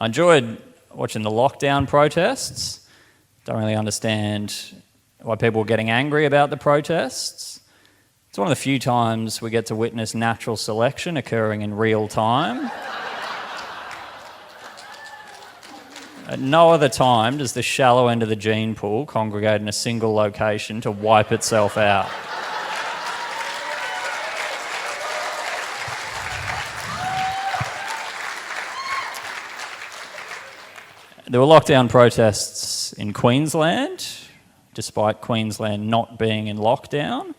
I enjoyed watching the lockdown protests. Don't really understand why people were getting angry about the protests. It's one of the few times we get to witness natural selection occurring in real time. At no other time does the shallow end of the gene pool congregate in a single location to wipe itself out. There were lockdown protests in Queensland, despite Queensland not being in lockdown,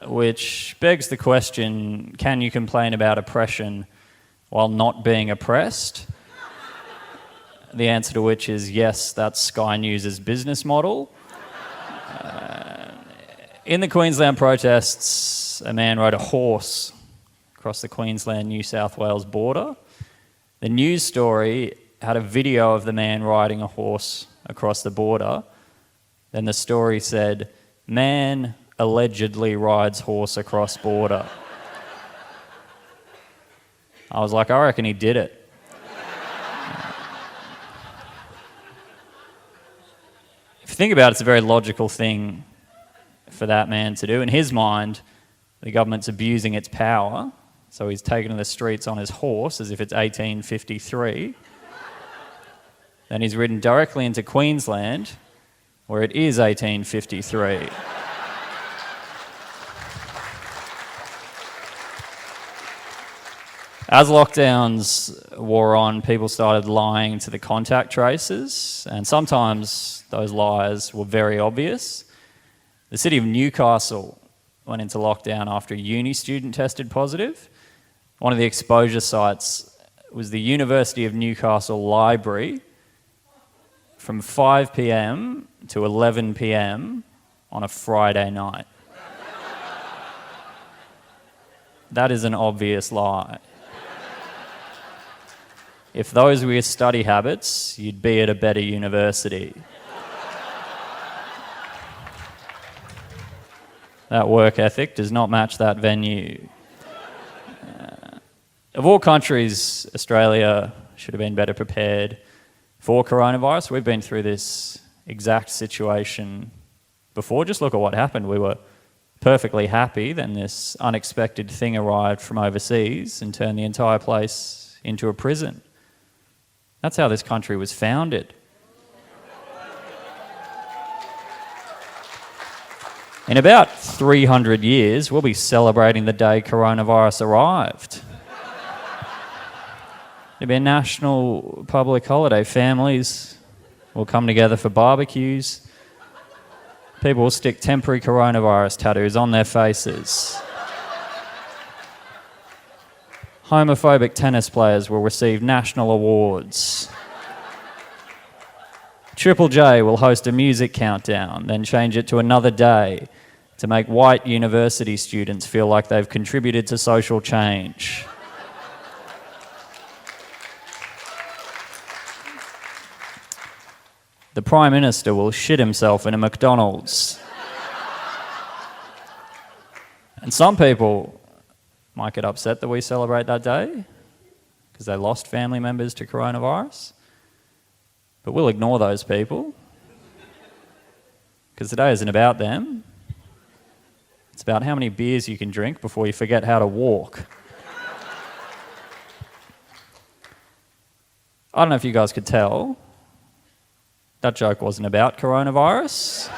which begs the question, can you complain about oppression while not being oppressed? The answer to which is yes, that's Sky News' business model. In the Queensland protests, a man rode a horse across the Queensland-New South Wales border. The news story had a video of the man riding a horse across the border. Then the story said, "Man allegedly rides horse across border." I was like, I reckon he did it. If you think about it, it's a very logical thing for that man to do. In his mind, the government's abusing its power, so he's taken to the streets on his horse as if it's 1853. Then he's ridden directly into Queensland, where it is 1853. As lockdowns wore on, people started lying to the contact tracers, and sometimes those lies were very obvious. The city of Newcastle went into lockdown after a uni student tested positive. One of the exposure sites was the University of Newcastle Library from 5 p.m. to 11 p.m. on a Friday night. That is an obvious lie. If those were your study habits, you'd be at a better university. That work ethic does not match that venue. Of all countries, Australia should have been better prepared for coronavirus. We've been through this exact situation before. Just look at what happened. We were perfectly happy, then this unexpected thing arrived from overseas and turned the entire place into a prison. That's how this country was founded. In about 300 years, we'll be celebrating the day coronavirus arrived. It'll be a national public holiday. Families will come together for barbecues. People will stick temporary coronavirus tattoos on their faces. Homophobic tennis players will receive national awards. Triple J will host a music countdown, then change it to another day to make white university students feel like they've contributed to social change. The Prime Minister will shit himself in a McDonald's. And some people might get upset that we celebrate that day because they lost family members to coronavirus. But we'll ignore those people because today isn't about them. It's about how many beers you can drink before you forget how to walk. I don't know if you guys could tell, that joke wasn't about coronavirus.